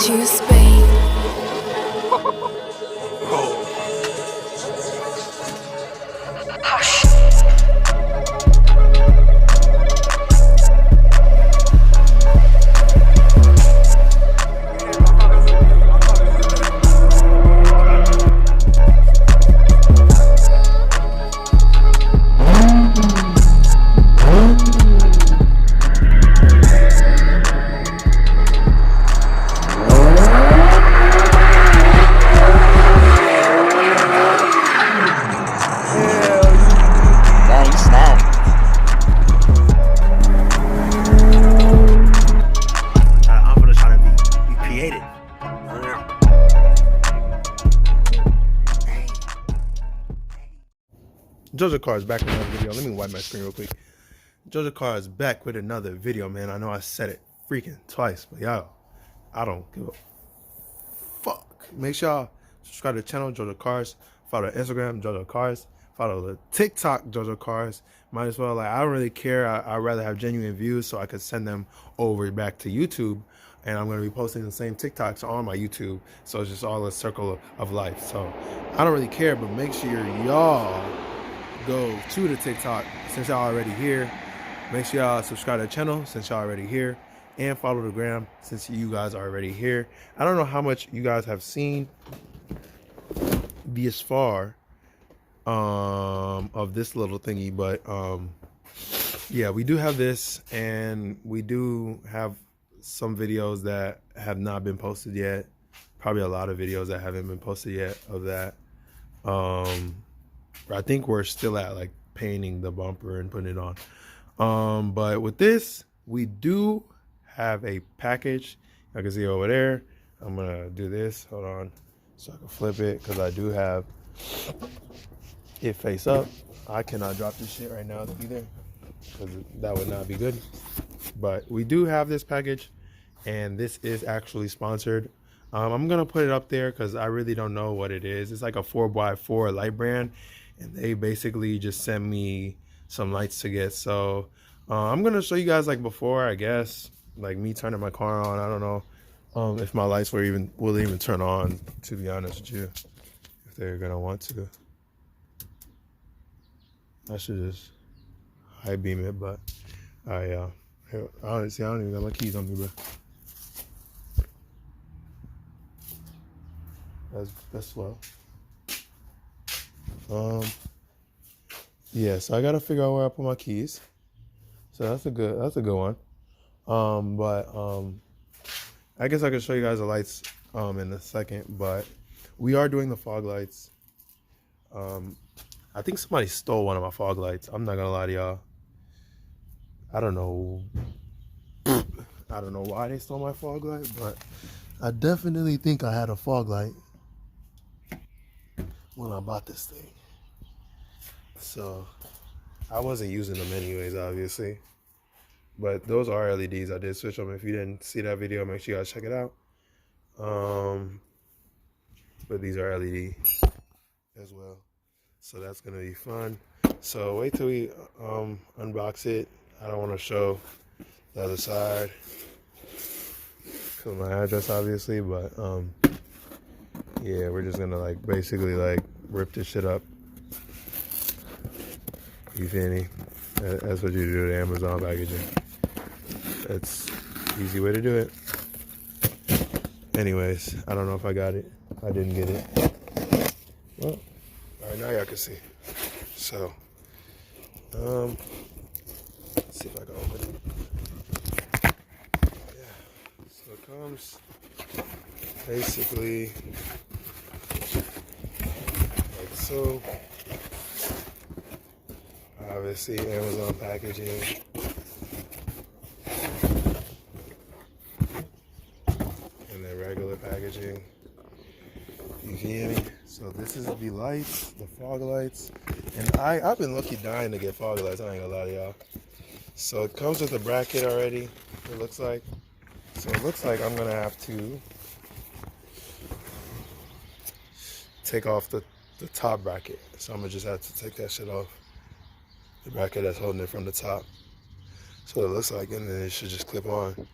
Juice, babe. Hush. JOJOCARS back with another video. Let me wipe my screen real quick. JOJOCARS back with another video, man. I know I said it freaking twice, but y'all, I don't give a fuck. Make sure y'all subscribe to the channel, JOJOCARS. Follow the Instagram, JOJOCARS. Follow the TikTok, JOJOCARS. Might as well, like, I don't really care. I'd rather have genuine views so I could send them over back to YouTube. And I'm going to be posting the same TikToks on my YouTube. So it's just all a circle of life. So I don't really care, but make sure y'all go to the TikTok since y'all already here. Make sure y'all subscribe to the channel since y'all already here, and follow the gram since you guys are already here. I don't know how much you guys have seen this far of this little thingy, but yeah, we do have this, and we do have some videos that have not been posted yet. Probably a lot of videos that haven't been posted yet of that. I think we're still at like painting the bumper and putting it on. But with this, we do have a package. I can see over there. I'm gonna do this. Hold on, so I can flip it because I do have it face up. I cannot drop this shit right now either because that would not be good. But we do have this package, and this is actually sponsored. I'm gonna put it up there because I really don't know what it is. It's like a 4x4 light brand, and they basically just sent me some lights to get. So I'm gonna show you guys like before, I guess, like me turning my car on. I don't know if my lights will even turn on, to be honest with you, if they're gonna want to. I should just high beam it, but I don't even got my keys on me, bro. That's slow. Yeah, so I gotta figure out where I put my keys. So that's a good one. I guess I can show you guys the lights in a second, but we are doing the fog lights. I think somebody stole one of my fog lights. I'm not gonna lie to y'all. I don't know why they stole my fog light, but I definitely think I had a fog light when I bought this thing. So I wasn't using them anyways, obviously. But those are LEDs. I did switch them. If you didn't see that video, make sure you guys check it out. But these are LED as well. So that's gonna be fun. So wait till we unbox it. I don't want to show the other side because of my address, obviously, but yeah, we're just gonna like basically like rip this shit up. You feel me? That's what you do to Amazon packaging. That's the easy way to do it. Anyways, I don't know if I got it. I didn't get it. Well, all right, now y'all can see. So, let's see if I can open it. Yeah, so it comes basically like so. Obviously, Amazon packaging. And then regular packaging. You feel me? So this is the lights, the fog lights. And I've been lucky dying to get fog lights, I ain't gonna lie to y'all. So it comes with a bracket already, it looks like. So it looks like I'm gonna have to take off the top bracket. So I'm gonna just have to take that shit off. The bracket that's holding it from the top. That's what it looks like, and then it should just clip on.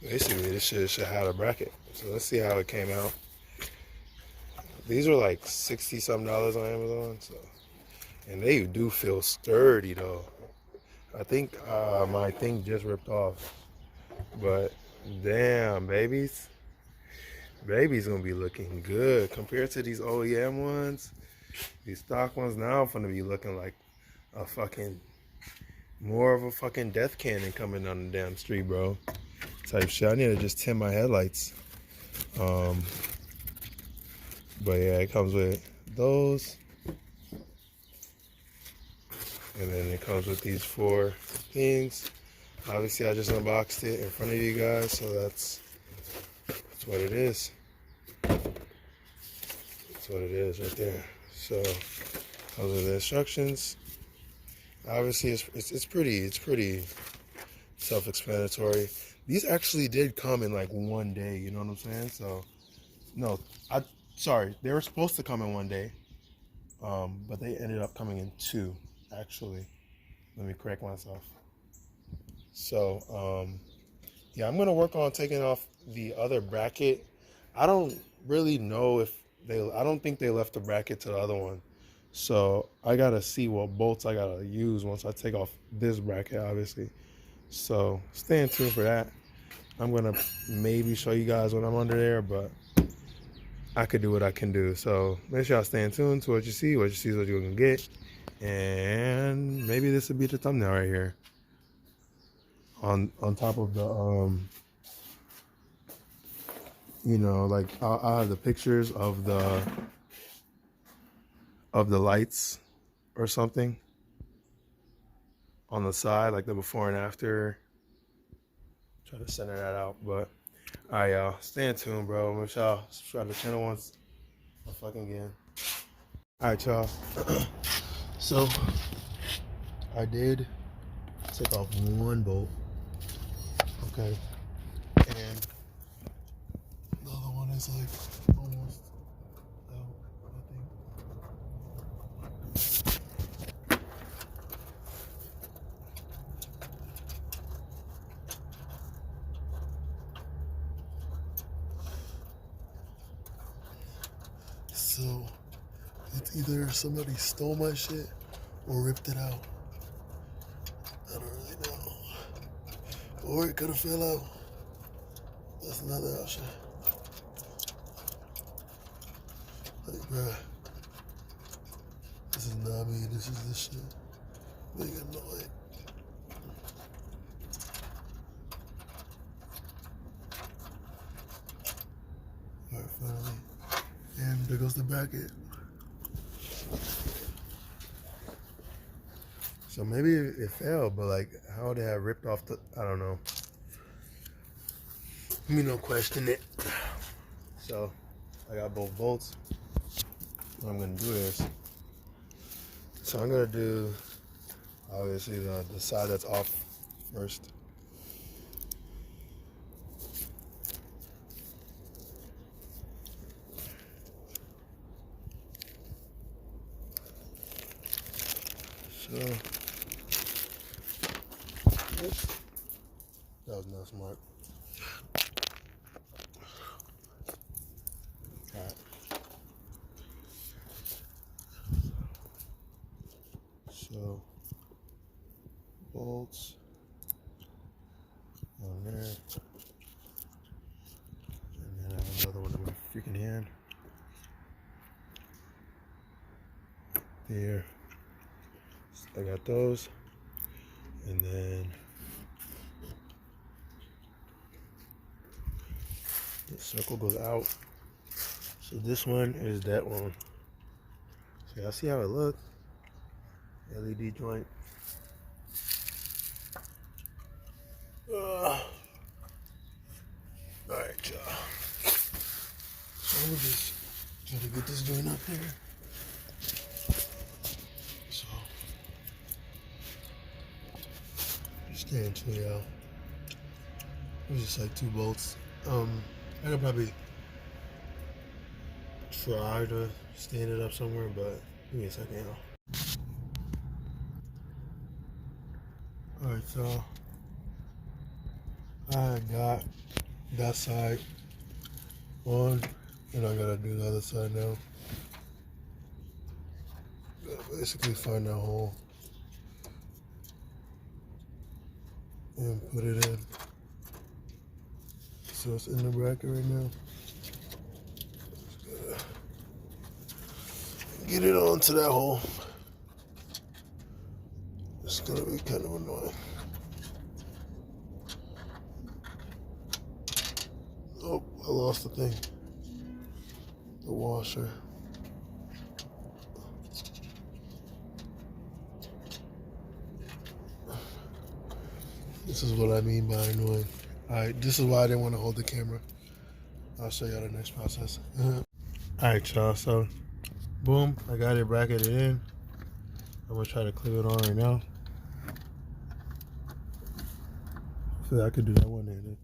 Basically, this should have a bracket. So let's see how it came out. These are like $60 something on Amazon, so, and they do feel sturdy though. I think my thing just ripped off, but damn, baby's gonna be looking good compared to these OEM ones. These stock ones now gonna be looking like a fucking more of a fucking death cannon coming on the damn street, bro. Type shit. I need to just tint my headlights. But yeah, it comes with those, and then it comes with these 4 things. Obviously, I just unboxed it in front of you guys, so that's what it is. That's what it is right there. So those are the instructions. Obviously, it's pretty self-explanatory. These actually did come in like one day. You know what I'm saying? So no, sorry, they were supposed to come in one day, but they ended up coming in 2, actually. Let me correct myself. So, yeah, I'm gonna work on taking off the other bracket. I don't really know if I don't think they left the bracket to the other one. So I gotta see what bolts I gotta use once I take off this bracket, obviously. So stay tuned for that. I'm gonna maybe show you guys when I'm under there, but I could do what I can do. So make sure y'all stay tuned to what you see. What you see is what you're gonna get. And maybe this would be the thumbnail right here. On top of the you know, like I'll have the pictures of the lights or something on the side, like the before and after. Try to center that out, but all right, y'all, stay tuned, bro. Make sure y'all subscribe to the channel once I fucking again. All right, y'all. So I did take off one bolt, okay, and the other one is like almost out, I think. So it's either somebody stole my shit or ripped it out. I don't really know. Or it could have fell out. That's another option. Like, bruh, this is not me. This is this shit. They got no light. Alright, finally. And there goes the bracket. So maybe it failed, but like, how would they have ripped off the, I don't know. Let me not question it. So I got both bolts. What I'm gonna do is, so I'm gonna do obviously the side that's off first. So oops, that was not smart. All right. So bolts on there, and then I have another one in my freaking hand. There, I got those, and then the circle goes out. So this one is that one. So y'all see how it looks? LED joint. Alright, y'all. So we'll just try to get this joint up here. So just staying to y'all. It was just like 2 bolts. I could probably try to stand it up somewhere, but give me a second, y'all. Alright, so I got that side on, and I gotta do the other side now. Gotta basically find that hole and put it in. So it's in the bracket right now. Get it onto that hole. It's gonna be kind of annoying. Oh, I lost the thing. The washer. This is what I mean by annoying. Alright, this is why I didn't want to hold the camera. I'll show y'all the next process. Alright, y'all, so boom, I got it bracketed in. I'm gonna try to clip it on right now. Hopefully I could do that one-handed.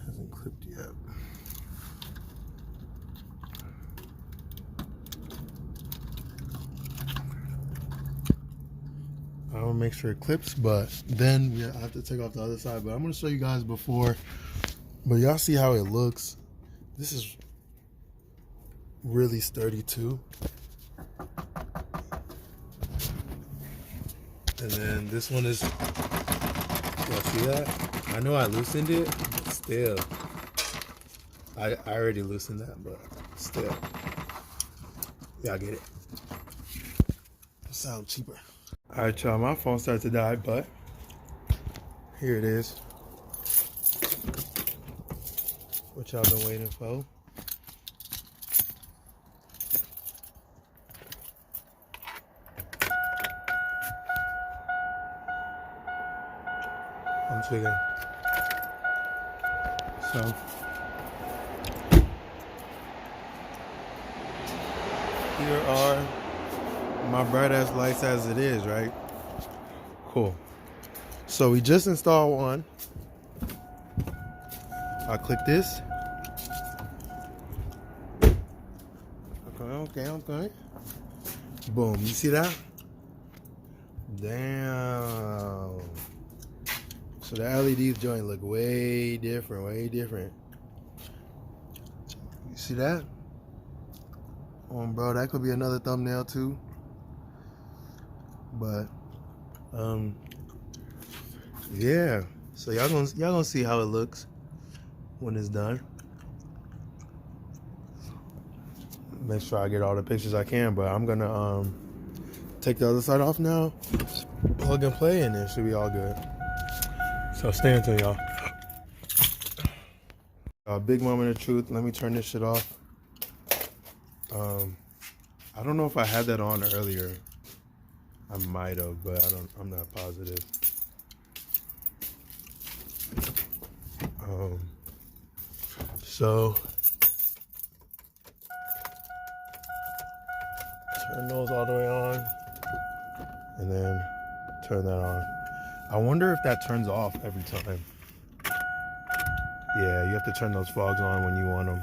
Hasn't clipped yet. I'm gonna make sure it clips, but then I have to take off the other side. But I'm gonna show you guys before. But y'all see how it looks. This is really sturdy too. And then this one is, y'all see that? I know I loosened it, but still. I already loosened that, but still. Y'all get it. Sound cheaper. Alright, y'all, my phone started to die, but here it is. What y'all been waiting for. I'm tweaking. So here are my bright ass lights as it is, right? Cool. So we just installed one. I click this. Okay. Boom. You see that? Damn. So the LED joint look way different, You see that? Bro, that could be another thumbnail too. But yeah. So y'all gonna see how it looks when it's done. Make sure I get all the pictures I can, but I'm gonna take the other side off now, plug and play, and it should be all good. So stay until y'all. Big moment of truth. Let me turn this shit off. I don't know if I had that on earlier. I might have, but I'm not positive. So turn those all the way on, and then turn that on. I wonder if that turns off every time. Yeah, you have to turn those fogs on when you want them.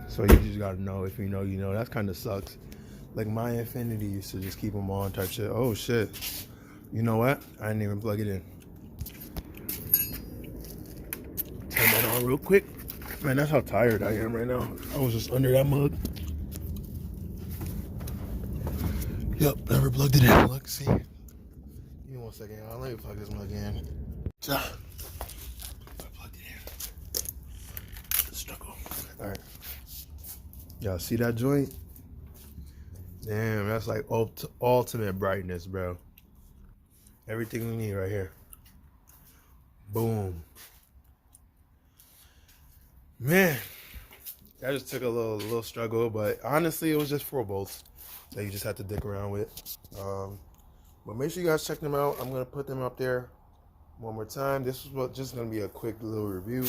So you just gotta know. If you know, you know. That kind of sucks. Like my Infinity used to just keep them on type shit. Oh shit. You know what? I didn't even plug it in. Turn that on real quick. Man, that's how tired I am right now. I was just under that mug. Yep, never plugged it in. Look, see. Give me 1 second, y'all. Let me plug this mug in. I plugged it in. Struggle. Alright. Y'all see that joint? Damn, that's like ultimate brightness, bro. Everything we need right here. Boom. Man, that just took a little struggle, but honestly, it was just 4 bolts that you just had to dick around with. But make sure you guys check them out. I'm gonna put them up there one more time. This was just gonna be a quick little review.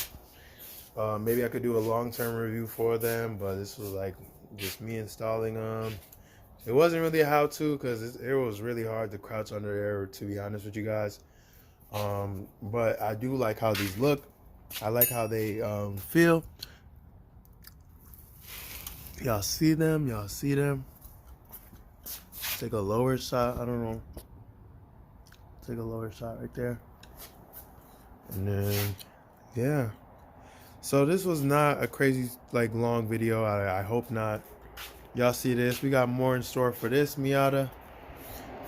Maybe I could do a long-term review for them, but this was like just me installing them. It wasn't really a how-to because it was really hard to crouch under there, to be honest with you guys. But I do like how these look. I like how they feel. Y'all see them? Y'all see them? Take a lower shot. I don't know. Take a lower shot right there. And then, yeah. So this was not a crazy, like, long video. I hope not. Y'all see this. We got more in store for this Miata.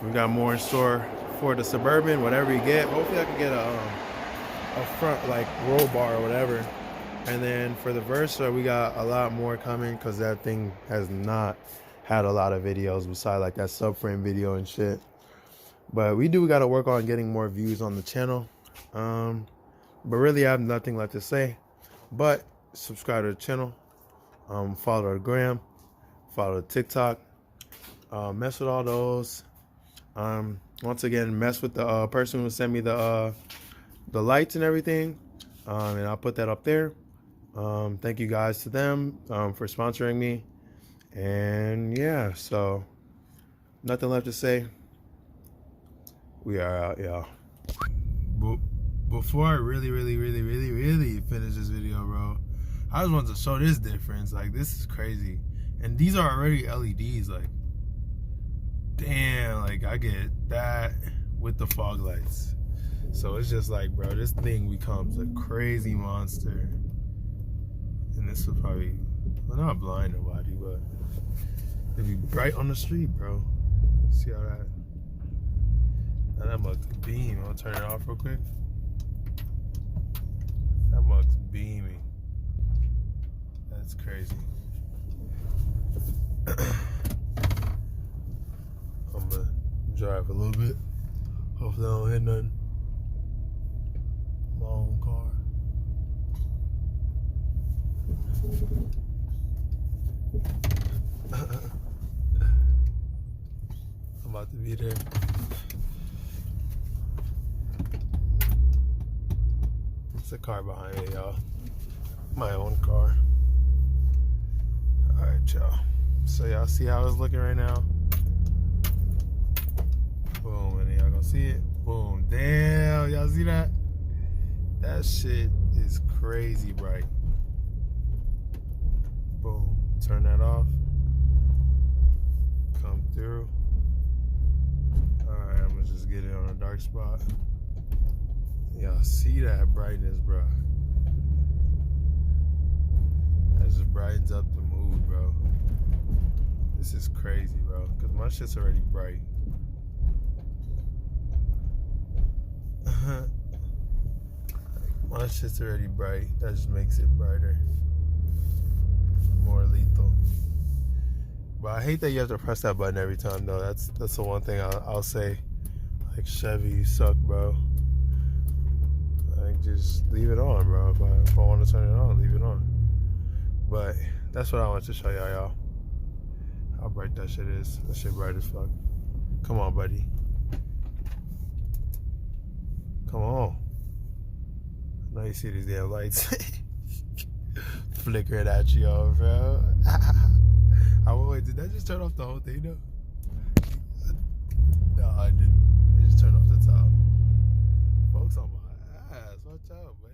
We got more in store for the Suburban, whatever you get. Hopefully I can get a front, like, roll bar or whatever. And then for the Versa, we got a lot more coming because that thing has not had a lot of videos besides, like, that subframe video and shit. But we do got to work on getting more views on the channel. But really, I have nothing left to say. But subscribe to the channel. Follow the gram. Follow the TikTok. Mess with all those. Once again, mess with the person who sent me the lights and everything. And I'll put that up there. Thank you guys to them for sponsoring me. And yeah, so nothing left to say. We are out, y'all. Before I really finish this video, bro, I just wanted to show this difference. Like, this is crazy. And these are already LEDs. Like, damn, like, I get that with the fog lights. So it's just like, bro, this thing becomes a crazy monster. And this will probably, well, not blind nobody, but it'd be bright on the street, bro. See how that, now that mug's beam. I'll turn it off real quick. That mug's beaming. That's crazy. I'm gonna drive a little bit. Hopefully I don't hit nothing. My own car. I'm about to be there. It's a car behind me, y'all. My own car. Alright, y'all. So y'all see how it's looking right now? Boom, and y'all gonna see it? Boom. Damn, y'all see that? That shit is crazy bright. Boom. Turn that off. Come through. Alright, I'm gonna just get it on a dark spot. Y'all see that brightness, bro? That just brightens up the mood, bro. This is crazy, bro. Cause my shit's already bright. My shit's already bright. That just makes it brighter. More lethal. But I hate that you have to press that button every time, though. That's the one thing I'll say. Like, Chevy, you suck, bro. Like, just leave it on, bro. If I want to turn it on, leave it on. But that's what I want to show y'all. How bright that shit is. That shit bright as fuck. Come on, buddy. Come on. Now you see these damn lights flickering at you, bro. Wait, did that just turn off the whole thing, though? No, I didn't. It just turned off the top. Folks on my ass. Watch out, man.